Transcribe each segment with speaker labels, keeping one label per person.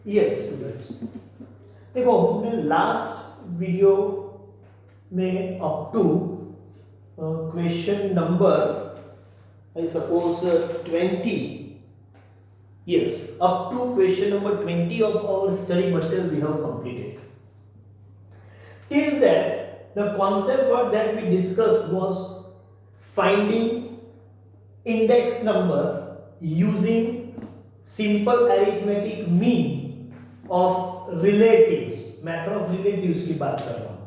Speaker 1: Yes students, देखो हमने last video में up to question number I suppose 20, yes, up to question number 20 of our study material we have completed. Till that the concept what that we discussed was finding index number using simple arithmetic mean of relatives, method of relatives की बात कर रहा हूँ.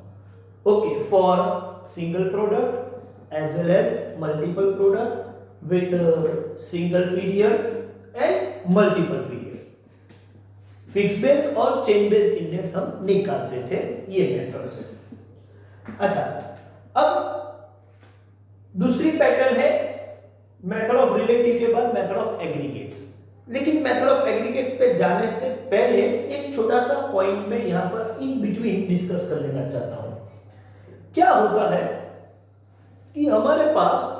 Speaker 1: Okay, for single product as well as multiple product with single period and multiple period, fix base और chain base index हम निकालते थे ये मेथड से. अच्छा, अब दूसरी पैटर्न है मेथड ऑफ रिलेटिव के बाद मेथड ऑफ एग्रीगेट्स. लेकिन मेथड ऑफ एग्रीगेट्स पे जाने से पहले एक छोटा सा पॉइंट में यहां पर इन बिटवीन डिस्कस कर लेना चाहता हूं. क्या होता है कि हमारे पास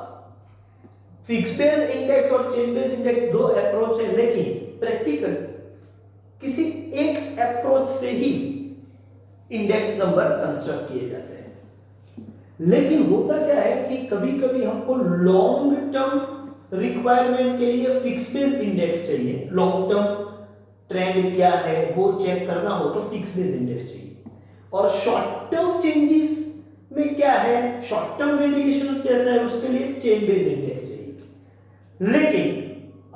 Speaker 1: फिक्स बेस इंडेक्स और चेन बेस इंडेक्स दो अप्रोच है, लेकिन प्रैक्टिकल किसी एक अप्रोच से ही इंडेक्स नंबर कंस्ट्रक्ट किए जाते हैं. लेकिन होता क्या है कि कभी-कभी हमको लॉन्ग टर्म रिक्वायरमेंट के लिए फिक्स बेस इंडेक्स चाहिए. लॉन्ग टर्म ट्रेंड क्या है वो चेक करना हो तो फिक्स बेस इंडेक्स चाहिए. और शॉर्ट टर्म चेंजेस में क्या है, शॉर्ट टर्म वेरिएशंस कैसा है, उसके लिए चेन बेस इंडेक्स चाहिए. लेकिन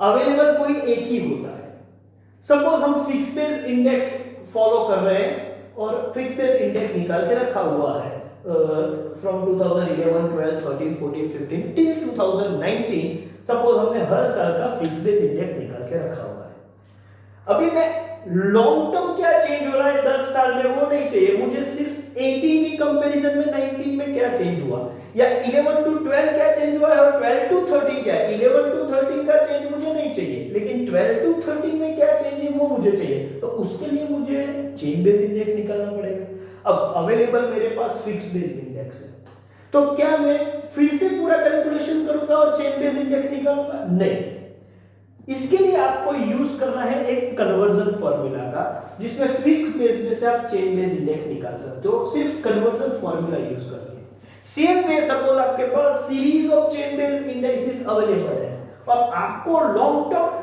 Speaker 1: अवेलेबल कोई एक ही होता है. सपोज हम फिक्स बेस इंडेक्स फॉलो कर रहे हैं और फिक्स बेस इंडेक्स निकाल के रखा हुआ है फ्रॉम 2011, 12, 13, 14, 15 टिल 2019. सपोज हमने हर साल का फिक्स बेस इंडेक्स निकाल के रखा हुआ है. अभी मैं लॉन्ग टर्म क्या चेंज हो रहा है 10 साल में वो नहीं चाहिए मुझे, सिर्फ 18 की कंपैरिजन में 19 में क्या चेंज हुआ, या 11 टू 12 क्या चेंज हुआ है और 12 टू 13 क्या है. 11 टू 13 का चेंज मुझे नहीं चाहिए, लेकिन 12 टू 13 में क्या चेंज है वो मुझे चाहिए. तो उसके लिए मुझे चेन बेस इंडेक्स निकालना पड़ेगा. अब अवेलेबल मेरे पास फिक्स बेस इंडेक्स है, तो क्या मैं फिर से पूरा कैलकुलेशन करूंगा और चेन बेस इंडेक्स निकालूंगा? नहीं. इसके लिए आपको यूज करना है एक कन्वर्जन फॉर्मूला का, जिसमें फिक्स बेस में से आप चेन बेस इंडेक्स निकाल सकते हो सिर्फ कन्वर्जन फॉर्मूला यूज करके. सेम वे सपोज आपके पास series of chain base indexes available है और आपको लॉन्ग टर्म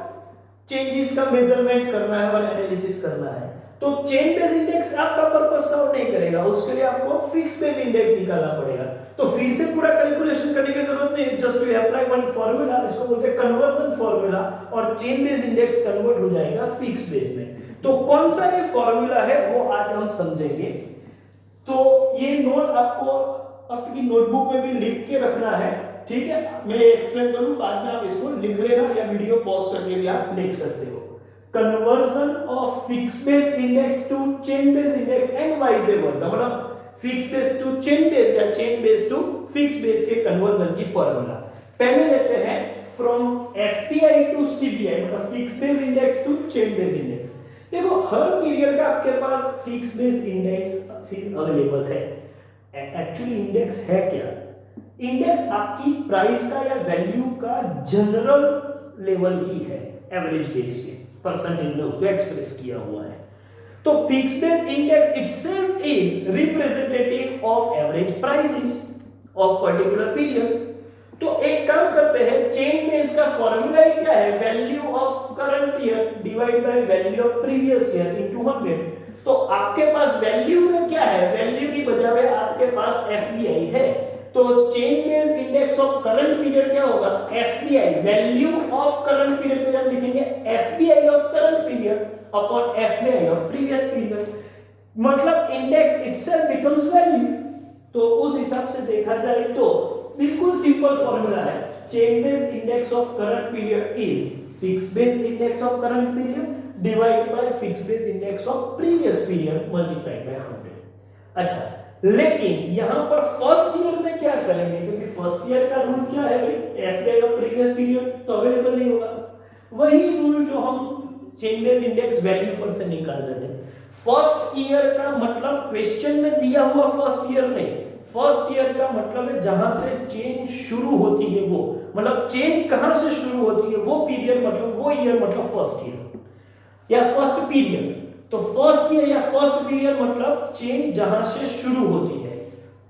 Speaker 1: चेंजेस का मेजरमेंट करना है और एनालिसिस करना है, तो चेन बेस इंडेक्स आपका पर्पस सर्व नहीं करेगा. उसके लिए आपको फिक्स बेस इंडेक्स निकालना पड़ेगा. तो फिर से पूरा कैलकुलेशन करने की जरूरत नहीं, just you apply one formula, इसको बोलते हैं कन्वर्जन फार्मूला, और चेन बेस इंडेक्स कन्वर्ट हो जाएगा फिक्स बेस में. तो कौन सा ये फार्मूला है वो आज हम समझेंगे. तो ये नोट आपको आपकी नोटबुक में भी लिख के रखना है, ठीक है. मैं एक्सप्लेन करूं, बाद में आप इसको लिख लेना या वीडियो पॉज करके भी आप लिख सकते हो. Conversion of fix base index to chain base index and vice versa, मतलब fix base to chain base या chain base to fix base के कन्वर्जन की फार्मूला. पहले लेते हैं फ्रॉम एफपीआई टू सीपीआई, मतलब fix base index to chain base index. देखो हर पीरियड का आपके पास फिक्स बेस इंडेक्स अवेलेबल है. एक्चुअली इंडेक्स है क्या? इंडेक्स आपकी प्राइस का या वैल्यू का जनरल लेवल ही है, एवरेज बेस पे परसेंटेज में उसको एक्सप्रेस किया हुआ है. तो fix base index itself is representative of average prices of particular period. तो एक काम करते हैं, चेन बेस का फार्मूला ही क्या है, value of current year divide by value of previous year into 100. तो आपके पास वैल्यू में क्या है, वैल्यू की बजाय आपके पास एफबीआई है. तो chain base index of current period क्या होगा, FBI, value of current period को हम लिखेंगे FBI of current period upon FBI of previous period, मतलब इंडेक्स इटसेल्फ बिकम्स वैल्यू. तो उस हिसाब से देखा जाए तो बिल्कुल सिंपल फार्मूला है. Chain base index of current period is fix base index of current period divide by fix base index of previous period multiplied by 100. अच्छा, लेकिन यहां पर फर्स्ट ईयर में क्या करेंगे, क्योंकि फर्स्ट ईयर का रूल क्या है भाई, एफबीआई ऑफ प्रीवियस पीरियड तो अवेलेबल नहीं होगा. वही रूल जो हम चेन बेस इंडेक्स वैल्यू पर से निकाल देते हैं. फर्स्ट ईयर का मतलब क्वेश्चन में दिया हुआ फर्स्ट ईयर नहीं, फर्स्ट ईयर का मतलब है जहां से चेन शुरू होती है, वो मतलब चेन कहां से शुरू होती है वो पीरियड, मतलब वो ईयर मतलब फर्स्ट ईयर या फर्स्ट पीरियड. तो फर्स्ट ईयर या फर्स्ट पीरियड मतलब चेन जहां से शुरू होती है,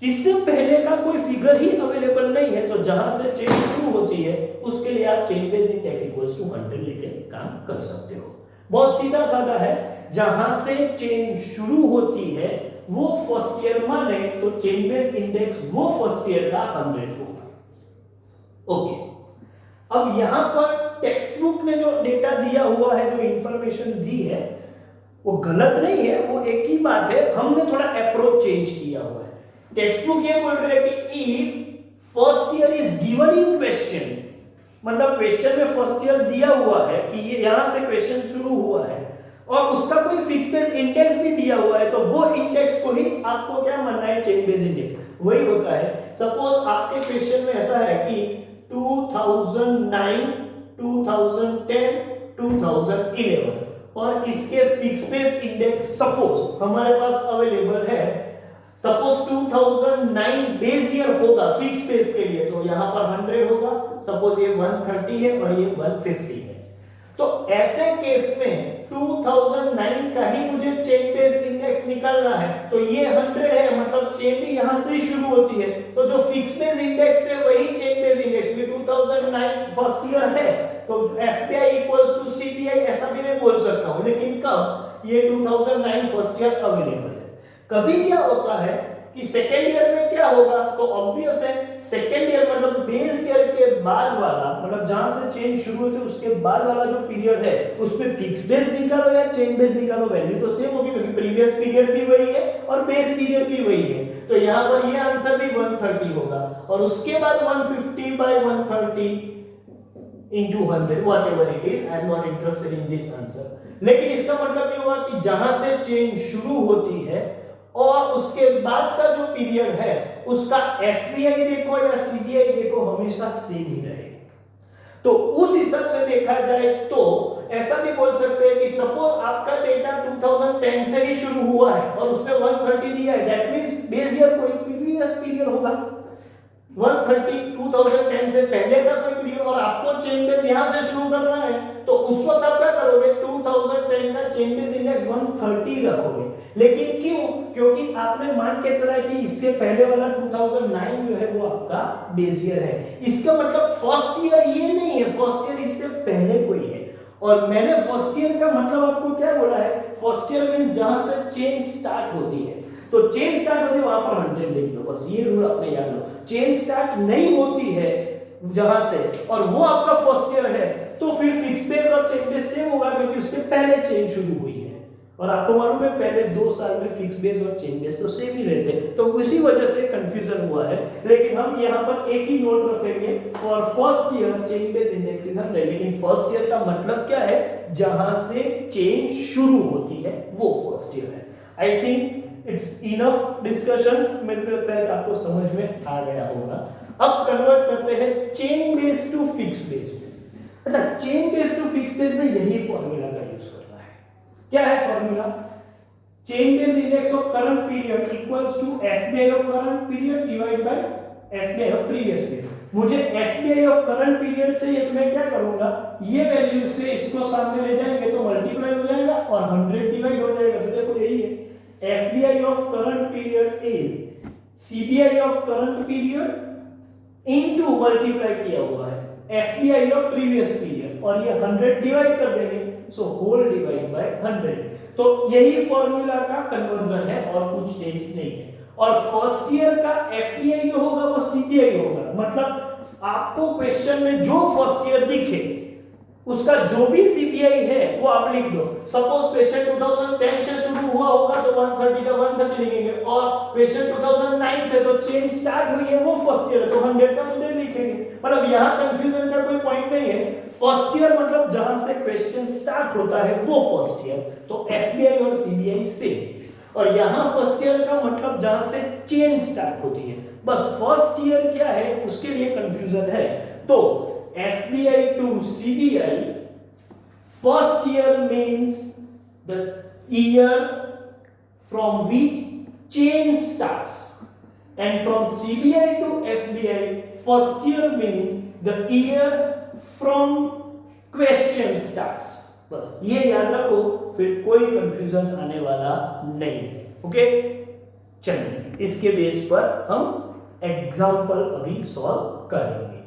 Speaker 1: इससे पहले का कोई फिगर ही अवेलेबल नहीं है, तो जहां से चेन शुरू होती है उसके लिए आप chain base index equals to 100 लेके काम कर सकते हो। बहुत सीधा साधा है, जहां से चेन शुरू होती है वो फर्स्ट ईयर माने तो चेन बेस इंडेक्स वो फर्स्ट ईयर का 100 होगा। ओके, अब यहां पर टेक्स्ट बुक ने जो डेटा दिया हुआ है, जो इंफॉर्मेशन दी है, वो गलत नहीं है, वो एक ही बात है, हमने थोड़ा अप्रोच चेंज किया हुआ है। टेक्स्ट बुक ये बोल रहे हैं कि if first year is given in question, मतलब क्वेश्चन में फर्स्ट ईयर दिया हुआ है कि ये यहां से क्वेश्चन शुरू हुआ है और उसका कोई फिक्स बेस इंडेक्स भी दिया हुआ है, तो वो इंडेक्स को ही आपको क्या मानना है, चेन बेस इंडेक्स वही होता है। सपोज आपके क्वेश्चन में ऐसा है कि 2009, 2010, 2011 और इसके फिक्स बेस इंडेक्स सपोज हमारे पास अवेलेबल है, सपोज 2009 बेस ईयर होगा फिक्स बेस के लिए, तो यहां पर 100 होगा, सपोज ये 130 है और ये 150 है, तो ऐसे केस में 2009 का ही मुझे चेन बेस इंडेक्स निकालना है, तो ये 100 है, मतलब चेन भी यहां से ही शुरू होती है, तो जो फिक्स बेस इंडेक्स है वही चेन बेस इंडेक्स भी 2009 फर्स्ट ईयर है, तो एफपीआई इक्वल्स टू सीपीआई ऐसा भी मैं बोल सकता हूं, लेकिन कब, ये 2009 फर्स्ट ईयर अवेलेबल है। कभी क्या होता है कि सेकेंड ईयर में क्या होगा, तो ऑब्वियस है सेकेंड ईयर मतलब बेस ईयर के बाद वाला, मतलब जहां से चेन शुरू होती है उसके बाद वाला जो पीरियड है उसमें फिक्स बेस निकालो या चेन बेस निकालो, वैल्यू तो सेम होगी क्योंकि प्रीवियस पीरियड भी वही है और बेस पीरियड भी वही है, तो यहां पर ये आंसर भी 130 होगा और उसके बाद 150 by 130 into 100 whatever it is, I am not interested in this answer। लेकिन इसका मतलब ये हुआ कि जहां से चेन शुरू होती है और उसके बाद का जो पीरियड है उसका एफबीआई देखो या सीबीआई देखो हमेशा सेम ही रहेगा। तो उस हिसाब से देखा जाए तो ऐसा भी बोल सकते हैं कि सपोज आपका डेटा 2010 से ही शुरू हुआ है और उसमें 130 दिया है, दैट मींस बेस ईयर कोई प्रीवियस पीरियड होगा, 130 2010 से पहले का कोई पीरियड, और आपको चेन बेस यहां से शुरू करना है, तो उस वक्त आप क्या करोगे, 2010 का चेन बेस इंडेक्स 130 रखोगे। लेकिन क्यों, क्योंकि आपने मान के चला कि इससे पहले वाला 2009 जो है वो आपका बेस ईयर है, इसका मतलब फर्स्ट ईयर ये नहीं है, फर्स्ट ईयर इससे पहले कोई है, और मैंने फर्स्ट ईयर का मतलब आपको क्या बोला है, फर्स्ट ईयर मींस जहां से चेन स्टार्ट होती है, तो चेन स्टार्ट होती है वहां पर 100 लिख लो, बस ये रूल आपने याद लो। चेन स्टार्ट नहीं होती है जहां से और वो आपका फर्स्ट ईयर है, तो फिर फिक्स बेस और चेन बेस सेम होगा क्योंकि उसके पहले चेन शुरू हुई है, और आपको मालूम है पहले 2 साल में फिक्स बेस और चेन बेस तो सेम ही रहते हैं, तो उसी वजह से कंफ्यूजन हुआ है। लेकिन हम यहाँ पर एक ही नोट रखेंगे, for first year chain base index is 100, लेकिन फर्स्ट ईयर का मतलब क्या है, जहां से चेन शुरू होती है वो फर्स्ट ईयर है। I think it's enough discussion, मेरे को लगता है कि आपको समझ में आ गया होगा। अब कन्वर्ट करते हैं chain base to fix base. अच्छा, chain base to fix base में यही फॉर्मूला का यूज करना है। क्या है formula, chain base index of current period equals to FBI of current period divide by FBI of previous period. मुझे FBI of current period चाहिए, तो मैं क्या करूंगा, ये वैल्यू से इसको सामने ले जाएंगे तो मल्टीप्लाई हो जाएगा और 100 डिवाइड हो जाएगा, तो देखो यही है, FBI of current period is CBI of current period into multiply किया हुआ है एफबीआई ऑफ प्रीवियस पीरियड, और ये 100 डिवाइड कर देंगे, सो होल डिवाइड बाय 100। तो यही फॉर्मूला का कन्वर्जन है और कुछ चेंज नहीं है। और फर्स्ट ईयर का एफबीआई जो होगा वो सीबीआई होगा, मतलब आपको क्वेश्चन में जो फर्स्ट ईयर दिखे उसका जो भी सीबीआई है वो आप लिख दो। सपोज क्वेश्चन 2010 से शुरू हुआ होगा तो 130 का 130 लिखेंगे, और क्वेश्चन 2009 से तो चेन स्टार्ट हुई है वो फर्स्ट ईयर है तो 100 का 100 लिखेंगे। मतलब यहाँ कंफ्यूजन का कोई पॉइंट नहीं है, फर्स्ट ईयर मतलब जहां से क्वेश्चन स्टार्ट होता है वो फर्स्ट ईयर, तो एफबीआई और सीबीआई सेम। और यहाँ फर्स्ट ईयर का मतलब जहां से चेन स्टार्ट होती है, बस फर्स्ट ईयर क्या है उसके लिए कंफ्यूजन है। तो FBI to CBI, first year means the year from which chain starts, and from CBI to FBI, first year means the year from question starts। बस ये याद रखो, फिर कोई कंफ्यूजन आने वाला नहीं है। ओके, चलिए इसके बेस पर हम एग्जाम्पल अभी सॉल्व करेंगे।